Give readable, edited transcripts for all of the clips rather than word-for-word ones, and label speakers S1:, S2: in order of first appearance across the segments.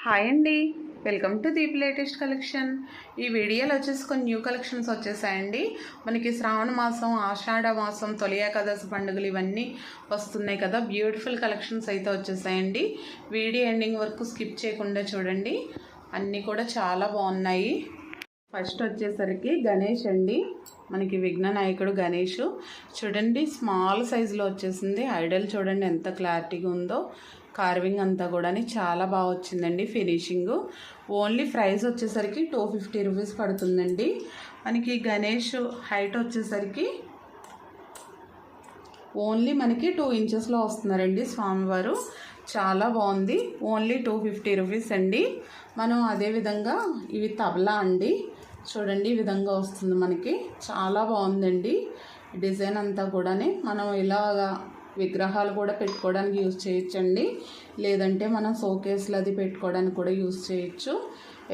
S1: Hi అండి, welcome to Deep latest collection. ఈ వీడియోలో వచ్చేసి కొన్ని న్యూ కలెక్షన్స్ వచ్చేసాయండి. మనకి శ్రావణ మాసం, ఆషాఢ మాసం, తొలి ఏకాదశి పండుగలు ఇవన్నీ వస్తున్నాయి కదా. బ్యూటిఫుల్ కలెక్షన్స్ అయితే వచ్చేసాయండి. వీడియో ఎండింగ్ వరకు స్కిప్ చేయకుండా చూడండి, అన్నీ కూడా చాలా బాగున్నాయి. ఫస్ట్ వచ్చేసరికి గణేష్ అండి. మనకి విఘ్ననాయకుడు గణేష్ చూడండి, స్మాల్ సైజులో వచ్చేసింది. ఐడల్ చూడండి ఎంత క్లారిటీగా ఉందో. కార్వింగ్ అంతా కూడా చాలా బాగా వచ్చిందండి. ఫినిషింగ్ ఓన్లీ ప్రైస్ వచ్చేసరికి 250 రూపీస్ పడుతుందండి. మనకి గణేష్ హైట్ వచ్చేసరికి ఓన్లీ మనకి 2 ఇంచెస్లో వస్తున్నారండి స్వామివారు. చాలా బాగుంది. ఓన్లీ 250 రూపీస్ అండి. మనం అదేవిధంగా ఇవి తబలా అండి. చూడండి ఈ విధంగా వస్తుంది మనకి. చాలా బాగుందండి డిజైన్ అంతా కూడా. మనం ఇలాగా విగ్రహాలు కూడా పెట్టుకోవడానికి యూజ్ చేయొచ్చండి, లేదంటే మనం షోకేస్లు అది పెట్టుకోవడానికి కూడా యూజ్ చేయొచ్చు.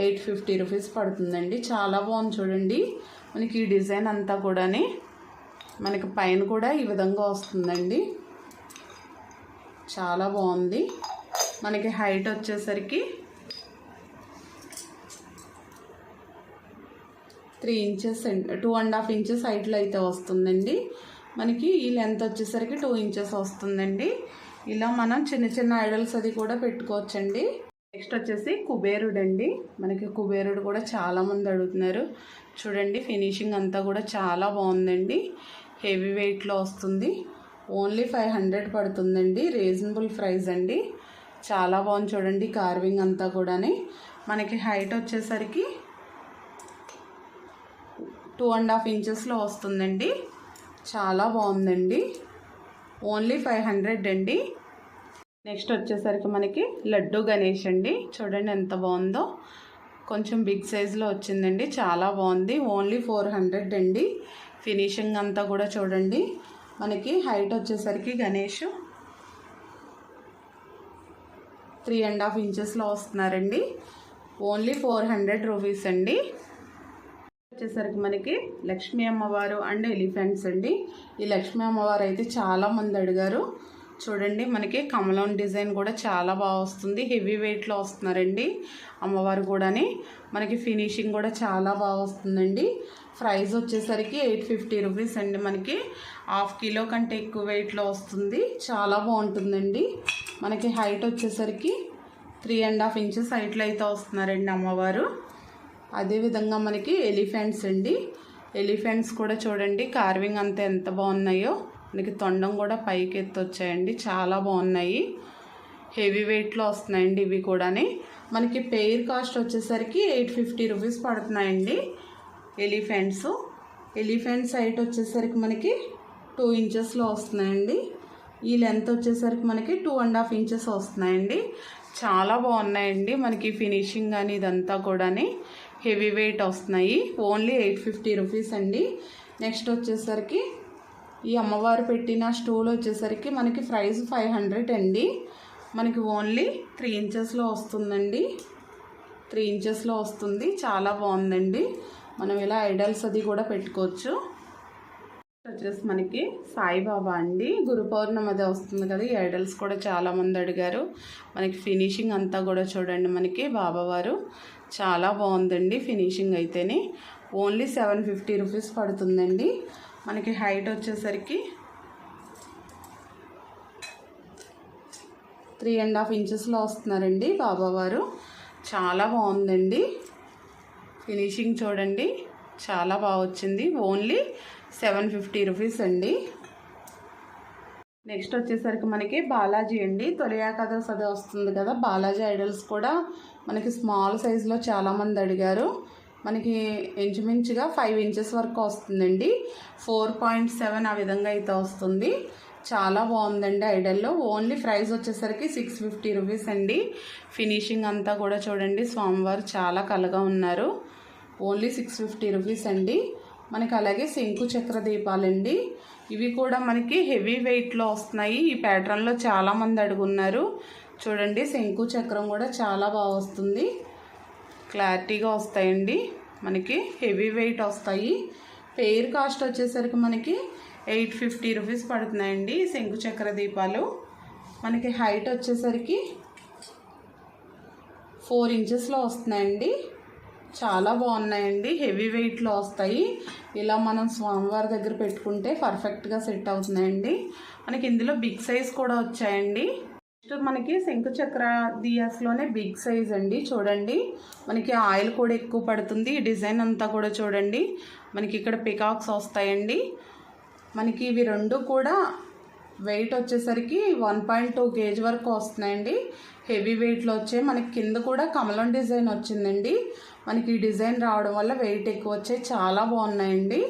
S1: 850 రూపీస్ పడుతుందండి. చాలా బాగుంది చూడండి. మనకి ఈ డిజైన్ అంతా కూడా మనకి పైన కూడా ఈ విధంగా వస్తుందండి. చాలా బాగుంది. మనకి హైట్ వచ్చేసరికి 3 ఇంచెస్, 2.5 ఇంచెస్ హైట్లో అయితే వస్తుందండి. మనకి ఈ లెంత్ వచ్చేసరికి 2 ఇంచెస్ వస్తుందండి. ఇలా మనం చిన్న చిన్న ఐడల్స్ అది కూడా పెట్టుకోవచ్చండి. నెక్స్ట్ వచ్చేసి కుబేరుడు అండి. మనకి కుబేరుడు కూడా చాలామంది అడుగుతున్నారు. చూడండి ఫినిషింగ్ అంతా కూడా చాలా బాగుందండి. హెవీ వెయిట్లో వస్తుంది. ఓన్లీ 500 పడుతుందండి. రీజనబుల్ ప్రైస్ అండి. చాలా బాగుంది చూడండి. కార్వింగ్ అంతా కూడా మనకి హైట్ వచ్చేసరికి 2.5 ఇంచెస్లో వస్తుందండి. చాలా బాగుందండి. ఓన్లీ 500 అండి. నెక్స్ట్ వచ్చేసరికి మనకి లడ్డు గణేష్ అండి. చూడండి ఎంత బాగుందో. కొంచెం బిగ్ సైజులో వచ్చిందండి. చాలా బాగుంది. ఓన్లీ 400 అండి. ఫినిషింగ్ అంతా కూడా చూడండి. మనకి హైట్ వచ్చేసరికి గణేష్ 3.5 ఇంచెస్లో వస్తున్నారండి. ఓన్లీ 400 రూపీస్ అండి. వచ్చేసరికి మనకి లక్ష్మీ అమ్మవారు అండ్ ఎలిఫెంట్స్ అండి. ఈ లక్ష్మీ అమ్మవారు అయితే చాలామంది అడిగారు. చూడండి మనకి కమలం డిజైన్ కూడా చాలా బాగా వస్తుంది. హెవీ వెయిట్లో వస్తున్నారండి అమ్మవారు కూడా. మనకి ఫినిషింగ్ కూడా చాలా బాగా వస్తుందండి. ప్రైస్ వచ్చేసరికి 850 రూపీస్ అండి. మనకి 1/2 కిలో కంటే ఎక్కువ వెయిట్లో వస్తుంది. చాలా బాగుంటుందండి. మనకి హైట్ వచ్చేసరికి 3.5 ఇంచెస్ హైట్లో అయితే వస్తున్నారండి అమ్మవారు. అదేవిధంగా మనకి ఎలిఫెంట్స్ అండి. ఎలిఫెంట్స్ కూడా చూడండి కార్వింగ్ అంతా ఎంత బాగున్నాయో. మనకి తొండం కూడా పైకి ఎత్తి వచ్చాయండి. చాలా బాగున్నాయి. హెవీ వెయిట్లో వస్తున్నాయండి ఇవి కూడా. మనకి పెయిర్ కాస్ట్ వచ్చేసరికి 850 రూపీస్ పడుతున్నాయండి. ఎలిఫెంట్స్ హైట్ వచ్చేసరికి మనకి 2 ఇంచెస్లో వస్తున్నాయండి. ఈ లెంత్ వచ్చేసరికి మనకి 2.5 ఇంచెస్ వస్తున్నాయండి. చాలా బాగున్నాయండి. మనకి ఫినిషింగ్ కానీ ఇదంతా కూడా హెవీ వెయిట్ వస్తున్నాయి. ఓన్లీ 850 రూపీస్ అండి. నెక్స్ట్ వచ్చేసరికి ఈ అమ్మవారు పెట్టిన స్టూల్ వచ్చేసరికి మనకి ప్రైస్ 500 అండి. మనకి ఓన్లీ 3 ఇంచెస్లో వస్తుందండి. 3 ఇంచెస్లో వస్తుంది. చాలా బాగుందండి. మనం ఇలా ఐడల్స్ అది కూడా పెట్టుకోవచ్చు. వచ్చేసి మనకి సాయిబాబా అండి. గురు పౌర్ణమి అది వస్తుంది కదా. ఈ ఐడల్స్ కూడా చాలామంది అడిగారు. మనకి ఫినిషింగ్ అంతా కూడా చూడండి. మనకి బాబావారు చాలా బాగుందండి ఫినిషింగ్ అయితేనే. ఓన్లీ 750 రూపీస్ పడుతుందండి. మనకి హైట్ వచ్చేసరికి 3.5 ఇంచెస్లో వస్తున్నారండి బాబావారు. చాలా బాగుందండి. ఫినిషింగ్ చూడండి చాలా బాగా వచ్చింది. ఓన్లీ 750 రూపీస్ అండి. నెక్స్ట్ వచ్చేసరికి మనకి బాలాజీ అండి. తొలి ఏకాదశి అది వస్తుంది కదా. బాలాజీ ఐడల్స్ కూడా మనకి స్మాల్ సైజులో చాలామంది అడిగారు. మనకి ఇంచుమించుగా 5 ఇంచెస్ వరకు వస్తుందండి. 4.7 ఆ విధంగా అయితే వస్తుంది. చాలా బాగుందండి ఐడల్లో. ఓన్లీ ప్రైస్ వచ్చేసరికి 650 రూపీస్ అండి. ఫినిషింగ్ అంతా కూడా చూడండి. స్వామివారు చాలా కలగా ఉన్నారు. ఓన్లీ 650 రూపీస్ అండి. మనకి అలాగే శంకు చక్ర దీపాలండి. ఇవి కూడా మనకి హెవీ వెయిట్లో వస్తున్నాయి. ఈ ప్యాటర్న్లో చాలామంది అడుగున్నారు. చూడండి శంకు చక్రం కూడా చాలా బాగా వస్తుంది. క్లారిటీగా వస్తాయండి. మనకి హెవీ వెయిట్ వస్తాయి. పెయిర్ కాస్ట్ వచ్చేసరికి మనకి 850 రూపీస్ పడుతున్నాయండి శంకు చక్ర దీపాలు. మనకి హైట్ వచ్చేసరికి 4 ఇంచెస్లో వస్తున్నాయండి. చాలా బాగున్నాయండి, హెవీ వెయిట్లో వస్తాయి. ఇలా మనం స్వామివారి దగ్గర పెట్టుకుంటే పర్ఫెక్ట్గా సెట్ అవుతున్నాయండి. మనకి ఇందులో బిగ్ సైజ్ కూడా వచ్చాయండి. నెక్స్ట్ మనకి శంకు చక్ర దియాస్లోనే బిగ్ సైజ్ అండి. చూడండి మనకి ఆయిల్ కూడా ఎక్కువ పడుతుంది. ఈ డిజైన్ అంతా కూడా చూడండి మనకి ఇక్కడ పికాక్స్ వస్తాయండి. మనకి ఇవి రెండు కూడా వెయిట్ వచ్చేసరికి 1.2 kg వరకు వస్తున్నాయండి. హెవీ వెయిట్లో వచ్చాయి. మనకి కింద కూడా కమలం డిజైన్ వచ్చిందండి. మనకి ఈ డిజైన్ రావడం వల్ల వెయిట్ ఎక్కువ వచ్చాయి. చాలా బాగున్నాయండి.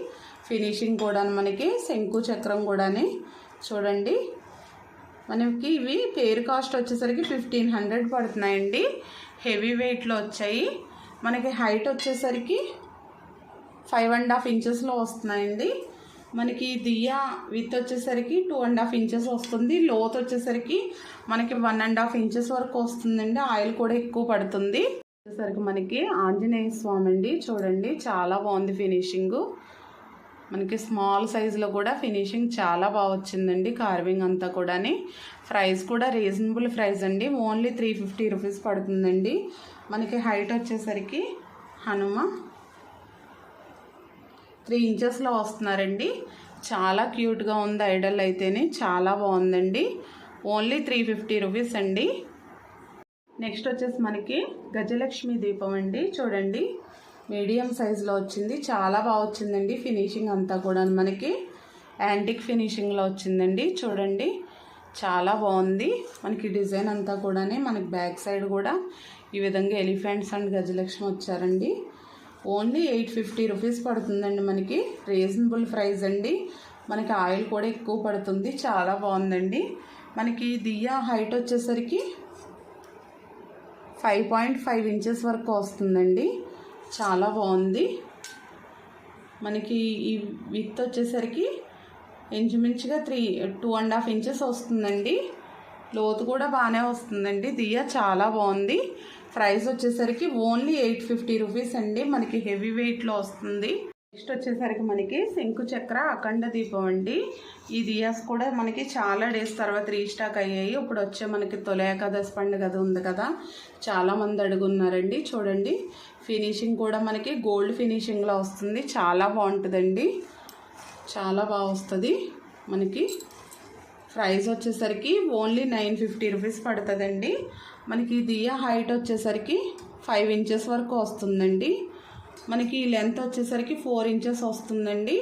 S1: ఫినిషింగ్ కూడా మనకి శంకు చక్రం కూడా చూడండి. మనకి ఇవి పేరు కాస్ట్ వచ్చేసరికి 1500 పడుతున్నాయండి. హెవీ వెయిట్లో వచ్చాయి. మనకి హైట్ వచ్చేసరికి 5.5 ఇంచెస్లో వస్తున్నాయండి. మనకి దియా విత్ వచ్చేసరికి 2.5 ఇంచెస్ వస్తుంది. లోత్ వచ్చేసరికి మనకి 1.5 ఇంచెస్ వరకు వస్తుందండి. ఆయిల్ కూడా ఎక్కువ పడుతుంది. వచ్చేసరికి మనకి ఆంజనేయ స్వామి అండి. చూడండి చాలా బాగుంది ఫినిషింగ్. మనకి స్మాల్ సైజులో కూడా ఫినిషింగ్ చాలా బాగా వచ్చిందండి. కార్వింగ్ అంతా కూడా. ప్రైస్ కూడా రీజనబుల్ ప్రైస్ అండి. ఓన్లీ 350 రూపీస్ పడుతుందండి. మనకి హైట్ వచ్చేసరికి హనుమ 3 ఇంచెస్లో వస్తున్నారండి. చాలా క్యూట్గా ఉంది. ఐడల్ అయితేనే చాలా బాగుందండి. ఓన్లీ 350 రూపీస్ అండి. నెక్స్ట్ వచ్చేసి మనకి గజలక్ష్మి దీపం అండి. చూడండి మీడియం సైజులో వచ్చింది. చాలా బాగా వచ్చిందండి. ఫినిషింగ్ అంతా కూడా మనకి యాంటిక్ ఫినిషింగ్లో వచ్చిందండి. చూడండి చాలా బాగుంది. మనకి డిజైన్ అంతా కూడా మనకి బ్యాక్ సైడ్ కూడా ఈ విధంగా ఎలిఫెంట్స్ అండ్ గజలక్ష్మి వచ్చారండి. ఓన్లీ 850 రూపీస్ పడుతుందండి. మనకి రీజనబుల్ ప్రైస్ అండి. మనకి ఆయిల్ కూడా ఎక్కువ పడుతుంది. చాలా బాగుందండి. మనకి దియా హైట్ వచ్చేసరికి 5.5 ఇంచెస్ వరకు వస్తుందండి. చాలా బాగుంది. మనకి ఈ విత్ వచ్చేసరికి ఇంచుమించుగా 2.5 ఇంచెస్ వస్తుందండి. లోతు కూడా బాగానే వస్తుందండి. దియా చాలా బాగుంది. ప్రైస్ వచ్చేసరికి ఓన్లీ 850 రూపీస్ అండి. మనకి హెవీ వెయిట్లో వస్తుంది. నెక్స్ట్ వచ్చేసరికి మనకి శంకు చక్ర అఖండ దీపం అండి. ఈ దియాస్ కూడా మనకి చాలా డేస్ తర్వాత రీస్టాక్ అయ్యాయి. ఇప్పుడు వచ్చే మనకి తొలి ఏకాదశి పండుగ ఉంది కదా, చాలామంది అడుగున్నారండి. చూడండి ఫినిషింగ్ కూడా మనకి గోల్డ్ ఫినిషింగ్లో వస్తుంది. చాలా బాగుంటుందండి. చాలా బాగా వస్తుంది. మనకి ప్రైస్ వచ్చేసరికి ఓన్లీ 950 రూపీస్ పడుతుందండి. మనకి దియా హైట్ వచ్చేసరికి 5 ఇంచెస్ వరకు వస్తుందండి. మనకి లెంత్ వచ్చేసరికి 4 ఇంచెస్ వస్తుందండి.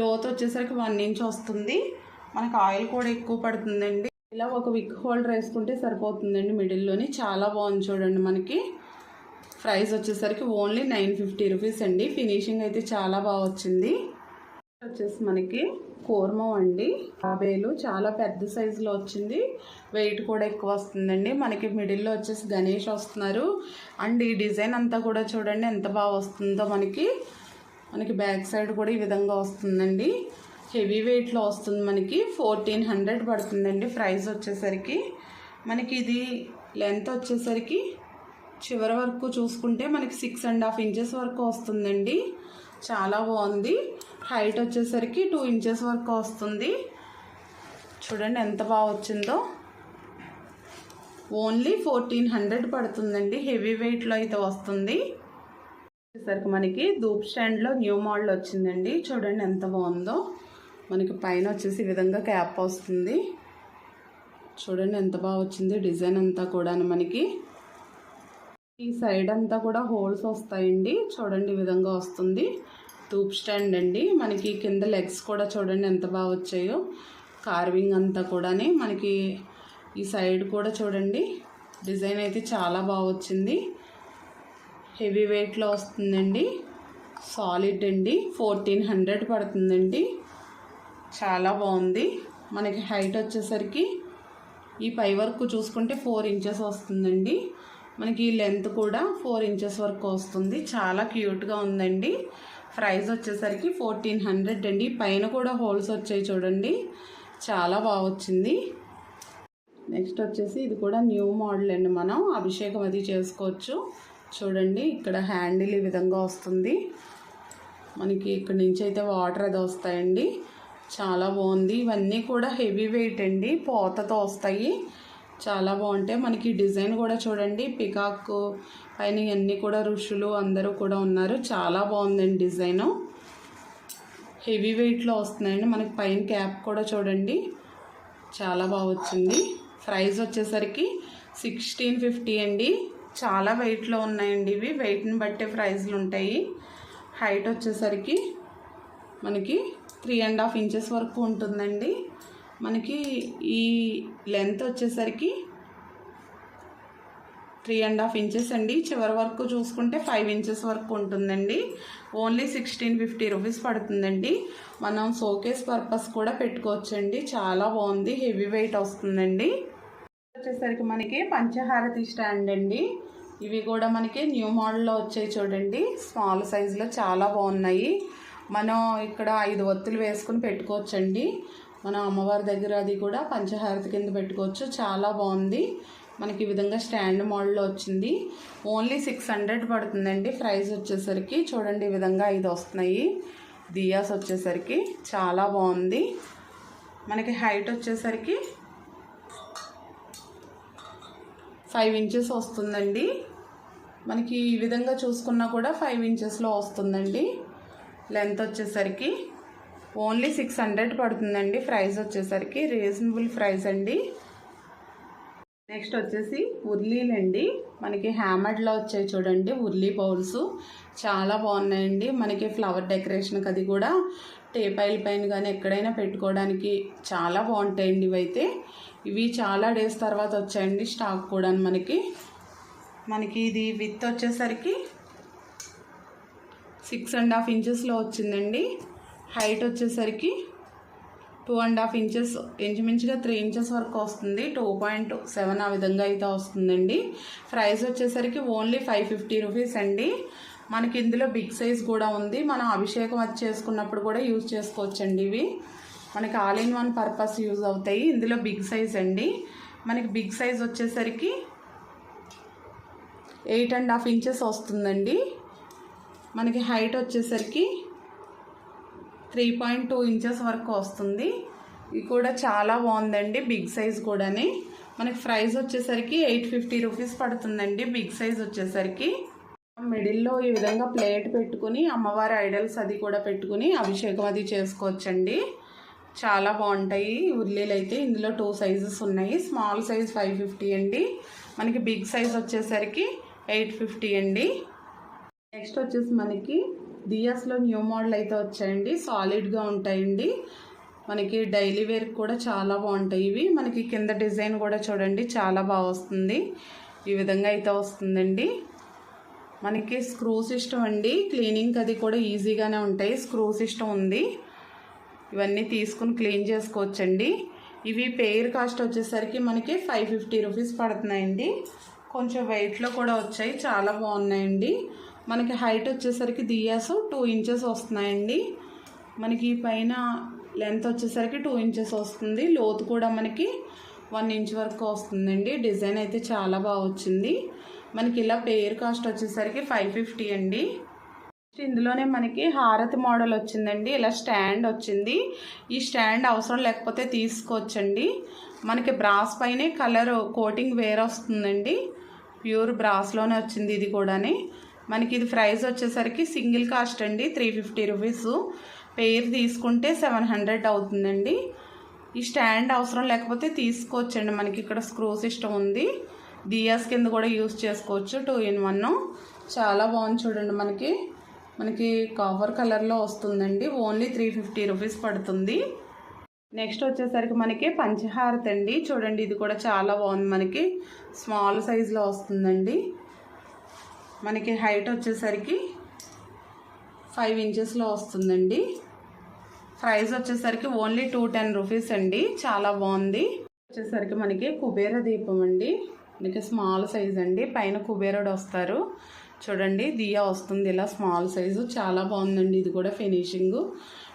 S1: లోత్ వచ్చేసరికి 1 ఇంచ్ వస్తుంది. మనకి ఆయిల్ కూడా ఎక్కువ పడుతుందండి. ఇలా ఒక విక్ హోల్డర్ వేసుకుంటే సరిపోతుందండి మిడిల్లోని. చాలా బాగుంది చూడండి. మనకి ప్రైస్ వచ్చేసరికి ఓన్లీ 950 రూపీస్ అండి. ఫినిషింగ్ అయితే చాలా బాగా వచ్చింది. వచ్చేసి మనకి కూర్మం అండి. తాబేలు చాలా పెద్ద సైజులో వచ్చింది. వెయిట్ కూడా ఎక్కువ వస్తుందండి. మనకి మిడిల్లో వచ్చేసి గణేష్ వస్తున్నారు. అండ్ ఈ డిజైన్ అంతా కూడా చూడండి ఎంత బాగా వస్తుందో. మనకి బ్యాక్ సైడ్ కూడా ఈ విధంగా వస్తుందండి. హెవీ వెయిట్లో వస్తుంది. మనకి 1400 పడుతుందండి. ప్రైస్ వచ్చేసరికి మనకి ఇది లెంత్ వచ్చేసరికి చివరి వరకు చూసుకుంటే మనకి 6.5 ఇంచెస్ వరకు వస్తుందండి. చాలా బాగుంది. హైట్ వచ్చేసరికి 2 ఇంచెస్ వరకు వస్తుంది. చూడండి ఎంత బాగా వచ్చిందో. ఓన్లీ 1400 పడుతుందండి. హెవీ వెయిట్లో అయితే వస్తుంది. వచ్చేసరికి మనకి ధూప్ స్టాండ్లో న్యూ మోడల్ వచ్చిందండి. చూడండి ఎంత బాగుందో. మనకి పైన వచ్చేసి ఈ విధంగా క్యాప్ వస్తుంది. చూడండి ఎంత బాగా వచ్చింది. డిజైన్ అంతా కూడా మనకి ఈ సైడ్ అంతా కూడా హోల్స్ వస్తాయండి. చూడండి ఈ విధంగా వస్తుంది. ధూప్ స్టాండ్ అండి. మనకి కింద లెగ్స్ కూడా చూడండి ఎంత బాగా వచ్చాయో. కార్వింగ్ అంతా కూడా మనకి ఈ సైడ్ కూడా చూడండి. డిజైన్ అయితే చాలా బాగా వచ్చింది. హెవీ వెయిట్లో వస్తుందండి. సాలిడ్ అండి. 1400 పడుతుందండి. చాలా బాగుంది. మనకి హైట్ వచ్చేసరికి ఈ పై వరకు చూసుకుంటే 4 ఇంచెస్ వస్తుందండి. మనకి లెంత్ కూడా 4 ఇంచెస్ వరకు వస్తుంది. చాలా క్యూట్గా ఉందండి. ప్రైస్ వచ్చేసరికి 1400 అండి. పైన కూడా హోల్స్ వచ్చాయి చూడండి. చాలా బాగా వచ్చింది. నెక్స్ట్ వచ్చేసి ఇది కూడా న్యూ మోడల్ అండి. మనం అభిషేకం అది చేసుకోవచ్చు. చూడండి ఇక్కడ హ్యాండిల్ ఈ విధంగా వస్తుంది. మనకి ఇక్కడ నుంచి అయితే వాటర్ అది వస్తాయండి. చాలా బాగుంది. ఇవన్నీ కూడా హెవీ వెయిట్ అండి. పోతతో వస్తాయి. చాలా బాగుంటాయి. మనకి డిజైన్ కూడా చూడండి, పికాక్ పైన అన్నీ కూడా ఋషులు అందరూ కూడా ఉన్నారు. చాలా బాగుందండి డిజైను. హెవీ వెయిట్లో వస్తున్నాయండి. మనకి పైన క్యాప్ కూడా చూడండి, చాలా బాగా వచ్చింది. ప్రైస్ వచ్చేసరికి 1650 అండి. చాలా వెయిట్లో ఉన్నాయండి ఇవి. వెయిట్ని బట్టే ప్రైస్లు ఉంటాయి. హైట్ వచ్చేసరికి మనకి 3.5 ఇంచెస్ వరకు ఉంటుందండి. మనకి ఈ లెంత్ వచ్చేసరికి 3.5 ఇంచెస్ అండి. చివరి వరకు చూసుకుంటే 5 ఇంచెస్ వరకు ఉంటుందండి. ఓన్లీ 1650 రూపీస్ పడుతుందండి. మనం షోకేస్ పర్పస్ కూడా పెట్టుకోవచ్చండి. చాలా బాగుంది, హెవీ వెయిట్ వస్తుందండి. వచ్చేసరికి మనకి పంచహారతి స్టాండ్ అండి. ఇవి కూడా మనకి న్యూ మోడల్లో వచ్చాయి చూడండి. స్మాల్ సైజులో చాలా బాగున్నాయి. మనం ఇక్కడ 5 ఒత్తులు వేసుకుని పెట్టుకోవచ్చండి. మన అమ్మవారి దగ్గర అది కూడా పంచహారతి కింద పెట్టుకోవచ్చు. చాలా బాగుంది. మనకి ఈ విధంగా స్టాండ్ మోడల్లో వచ్చింది. ఓన్లీ 600 పడుతుందండి. ప్రైస్ వచ్చేసరికి చూడండి, ఈ విధంగా 5 వస్తున్నాయి. దియాస్ వచ్చేసరికి చాలా బాగుంది. మనకి హైట్ వచ్చేసరికి 5 ఇంచెస్ వస్తుందండి. మనకి ఈ విధంగా చూసుకున్నా కూడా 5 ఇంచెస్లో వస్తుందండి. లెంత్ వచ్చేసరికి ఓన్లీ 600 పడుతుందండి. ప్రైస్ వచ్చేసరికి రీజనబుల్ ప్రైస్ అండి. నెక్స్ట్ వచ్చేసి ఉర్లీలండి. మనకి హ్యామర్డ్లో వచ్చాయి చూడండి ఉర్లీ బౌల్స్. చాలా బాగున్నాయండి. మనకి ఫ్లవర్ డెకరేషన్కి అది కూడా టేపాయిల్ పైన కానీ ఎక్కడైనా పెట్టుకోవడానికి చాలా బాగుంటాయండి. ఇవైతే ఇవి చాలా డేస్ తర్వాత వచ్చాయండి స్టాక్ కూడా. మనకి ఇది విత్ వచ్చేసరికి 6.5 ఇంచెస్లో వచ్చిందండి. హైట్ వచ్చేసరికి 2.5 ఇంచెస్, ఇంచుమించుగా 3 ఇంచెస్ వరకు వస్తుంది. 2.7 ఆ విధంగా అయితే వస్తుందండి. ప్రైస్ వచ్చేసరికి ఓన్లీ 550 రూపీస్ అండి. మనకి ఇందులో బిగ్ సైజ్ కూడా ఉంది. మనం అభిషేకం అది చేసుకున్నప్పుడు కూడా యూజ్ చేసుకోవచ్చండి. ఇవి మనకి all in one purpose use అవుతాయి. ఇందులో బిగ్ సైజ్ అండి. మనకి బిగ్ సైజ్ వచ్చేసరికి 8.5 ఇంచెస్ వస్తుందండి. మనకి హైట్ వచ్చేసరికి 3.2 ఇంచెస్ వరకు వస్తుంది. ఇది కూడా చాలా బాగుందండి, బిగ్ సైజ్ కూడాని. మనకి ప్రైస్ వచ్చేసరికి 850 రూపీస్ పడుతుందండి. బిగ్ సైజ్ వచ్చేసరికి మిడిల్లో ఈ విధంగా ప్లేట్ పెట్టుకుని అమ్మవారి ఐడల్స్ అది కూడా పెట్టుకుని అభిషేకం అది చేసుకోవచ్చండి. చాలా బాగుంటాయి ఉర్లీలు అయితే. ఇందులో 2 సైజెస్ ఉన్నాయి. స్మాల్ సైజ్ 550 అండి. మనకి బిగ్ సైజ్ వచ్చేసరికి 850 అండి. నెక్స్ట్ వచ్చేసి మనకి దియాస్లో న్యూ మోడల్ అయితే వచ్చాయండి. సాలిడ్గా ఉంటాయండి. మనకి డైలీ వేర్ కూడా చాలా బాగుంటాయి ఇవి. మనకి కింద డిజైన్ కూడా చూడండి, చాలా బాగా వస్తుంది. ఈ విధంగా అయితే వస్తుందండి. మనకి స్క్రూ సిస్టమ్ అండి. క్లీనింగ్ అది కూడా ఈజీగానే ఉంటాయి. స్క్రూ సిస్టమ్ ఉంది. ఇవన్నీ తీసుకుని క్లీన్ చేసుకోవచ్చండి. ఇవి పెయిర్ కాస్ట్ వచ్చేసరికి మనకి 550 రూపీస్ పడుతున్నాయండి. కొంచెం వెయిట్లో కూడా వచ్చాయి, చాలా బాగున్నాయండి. మనకి హైట్ వచ్చేసరికి దియాస్ 2 ఇంచెస్ వస్తున్నాయండి. మనకి పైన లెంత్ వచ్చేసరికి 2 ఇంచెస్ వస్తుంది. లోతు కూడా మనకి 1 ఇంచ్ వరకు వస్తుందండి. డిజైన్ అయితే చాలా బాగా వచ్చింది. మనకి ఇలా పెయిర్ కాస్ట్ వచ్చేసరికి 550 అండి. ఇందులోనే మనకి హారతి మోడల్ వచ్చిందండి. ఇలా స్టాండ్ వచ్చింది. ఈ స్టాండ్ అవసరం లేకపోతే తీసుకోవచ్చండి. మనకి బ్రాస్ పైనే కలర్ కోటింగ్ వేరే వస్తుందండి. ప్యూర్ బ్రాస్లోనే వచ్చింది ఇది కూడాని. మనకి ఇది ప్రైస్ వచ్చేసరికి సింగిల్ కాస్ట్ అండి 350 రూపీస్. పెయిర్ తీసుకుంటే 700 అవుతుందండి. ఈ స్టాండ్ అవసరం లేకపోతే తీసుకోవచ్చండి. మనకి ఇక్కడ స్క్రూ సిస్టమ్ ఉంది. దియాస్ కింద కూడా యూజ్ చేసుకోవచ్చు. 2 in 1. చాలా బాగుంది చూడండి. మనకి కాపర్ కలర్లో వస్తుందండి. ఓన్లీ 350 రూపీస్ పడుతుంది. నెక్స్ట్ వచ్చేసరికి మనకి పంచహారతి అండి. చూడండి, ఇది కూడా చాలా బాగుంది. మనకి స్మాల్ సైజులో వస్తుందండి. మనకి హైట్ వచ్చేసరికి 5 ఇంచెస్లో వస్తుందండి. ప్రైస్ వచ్చేసరికి ఓన్లీ 210 రూపీస్ అండి. చాలా బాగుంది. వచ్చేసరికి మనకి కుబేర దీపం అండి. మనకి స్మాల్ సైజ్ అండి. పైన కుబేరుడు వస్తారు చూడండి. దియా వస్తుంది ఇలా స్మాల్ సైజు. చాలా బాగుందండి. ఇది కూడా ఫినిషింగ్.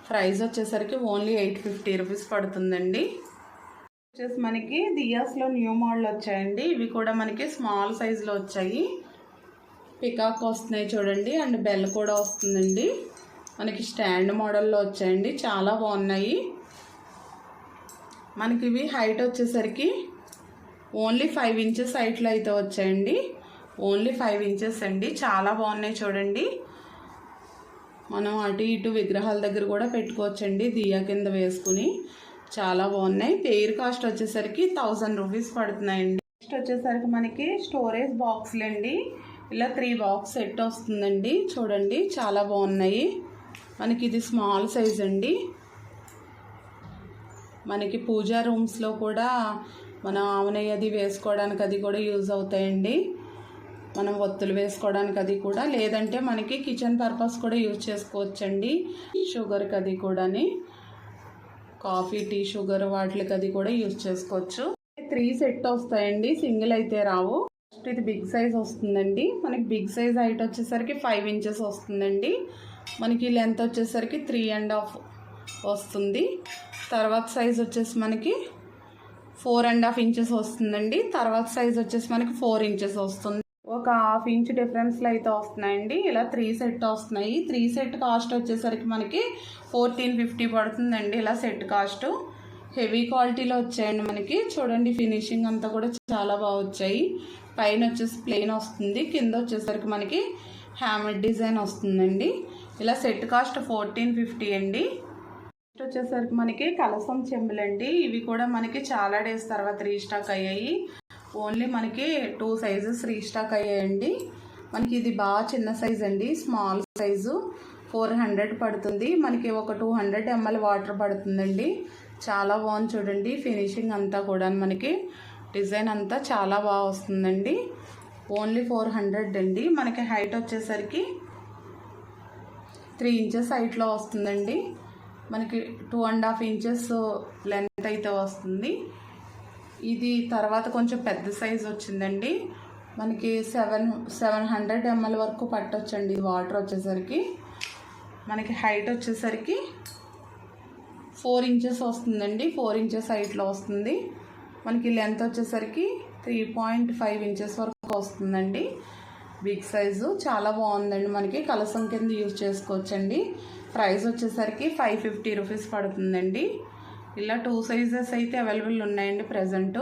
S1: ప్రైస్ వచ్చేసరికి ఓన్లీ 850 రూపీస్ పడుతుందండి. వచ్చేసి మనకి దియాస్లో న్యూ మోడల్ వచ్చాయండి. ఇవి కూడా మనకి స్మాల్ సైజులో వచ్చాయి. పికాక్ వస్తున్నాయి చూడండి. అండ్ బెల్ కూడా వస్తుందండి. మనకి స్టాండ్ మోడల్లో వచ్చాయండి. చాలా బాగున్నాయి. మనకి ఇవి హైట్ వచ్చేసరికి ఓన్లీ 5 ఇంచెస్ హైట్లో అయితే వచ్చాయండి. ఓన్లీ 5 ఇంచెస్ అండి. చాలా బాగున్నాయి చూడండి. మనం అటు ఇటు విగ్రహాల దగ్గర కూడా పెట్టుకోవచ్చండి, దియా కింద వేసుకుని. చాలా బాగున్నాయి. పెయిర్ కాస్ట్ వచ్చేసరికి 1000 రూపీస్ పడుతున్నాయండి. నెక్స్ట్ వచ్చేసరికి మనకి స్టోరేజ్ బాక్స్లు అండి. ఇలా 3 బాక్స్ సెట్ వస్తుందండి. చూడండి చాలా బాగున్నాయి. మనకి ఇది స్మాల్ సైజ్ అండి. మనకి పూజా రూమ్స్లో కూడా మనం ఆవనయ్య అది వేసుకోవడానికి అది కూడా యూజ్ అవుతాయండి. మనం ఒత్తులు వేసుకోవడానికి అది కూడా, లేదంటే మనకి కిచెన్ పర్పస్ కూడా యూజ్ చేసుకోవచ్చండి. షుగర్కి అది కూడాని, కాఫీ టీ షుగర్ వాటికి అది కూడా యూజ్ చేసుకోవచ్చు. 3 సెట్ వస్తాయండి, సింగిల్ అయితే రావు. ఫస్ట్ ఇది బిగ్ సైజ్ వస్తుందండి. మనకి బిగ్ సైజ్ హైట్ వచ్చేసరికి 5 ఇంచెస్ వస్తుందండి. మనకి లెంత్ వచ్చేసరికి 3.5 వస్తుంది. తర్వాత సైజ్ వచ్చేసి మనకి 4.5 ఇంచెస్ వస్తుందండి. తర్వాత సైజ్ వచ్చేసి మనకి 4 ఇంచెస్ వస్తుంది. ఒక 1/2 ఇంచ్ డిఫరెన్స్లో అయితే వస్తున్నాయండి. ఇలా 3 సెట్ వస్తున్నాయి. 3 సెట్ కాస్ట్ వచ్చేసరికి మనకి 1450 పడుతుందండి. ఇలా సెట్ కాస్ట్ హెవీ క్వాలిటీలో వచ్చాయండి. మనకి చూడండి ఫినిషింగ్ అంతా కూడా చాలా బాగా వచ్చాయి. పైన వచ్చేసి ప్లెయిన్ వస్తుంది, కింద వచ్చేసరికి మనకి హ్యామర్ డిజైన్ వస్తుందండి. ఇలా సెట్ కాస్ట్ 1450 అండి. నెక్స్ట్ వచ్చేసరికి మనకి కలసం చెంబులండి. ఇవి కూడా మనకి చాలా డేస్ తర్వాత రీస్టాక్ అయ్యాయి. ఓన్లీ మనకి 2 సైజెస్ రీస్టాక్ అయ్యాయండి. మనకి ఇది బాగా చిన్న సైజ్ అండి, స్మాల్ సైజు. 400 పడుతుంది. మనకి ఒక 200 ml వాటర్ పడుతుందండి. చాలా బాగుంది చూడండి. ఫినిషింగ్ అంతా కూడా మనకి డిజైన్ అంతా చాలా బాగా వస్తుందండి. ఓన్లీ 400 అండి. మనకి హైట్ వచ్చేసరికి 3 ఇంచెస్ హైట్లో వస్తుందండి. మనకి 2.5 ఇంచెస్ లెంత్ అయితే వస్తుంది. ఇది తర్వాత కొంచెం పెద్ద సైజ్ వచ్చిందండి. మనకి 700 ml వరకు పట్టొచ్చండి వాటర్ వచ్చేసరికి. మనకి హైట్ వచ్చేసరికి 4 ఇంచెస్ వస్తుందండి. 4 ఇంచెస్ హైట్లో వస్తుంది. మనకి లెంత్ వచ్చేసరికి 3.5 ఇంచెస్ వరకు వస్తుందండి. బిగ్ సైజు చాలా బాగుందండి. మనకి కలసం కింద యూజ్ చేసుకోవచ్చండి. ప్రైస్ వచ్చేసరికి 550 రూపీస్ పడుతుందండి. ఇలా 2 సైజెస్ అయితే అవైలబుల్ ఉన్నాయండి ప్రజెంటు.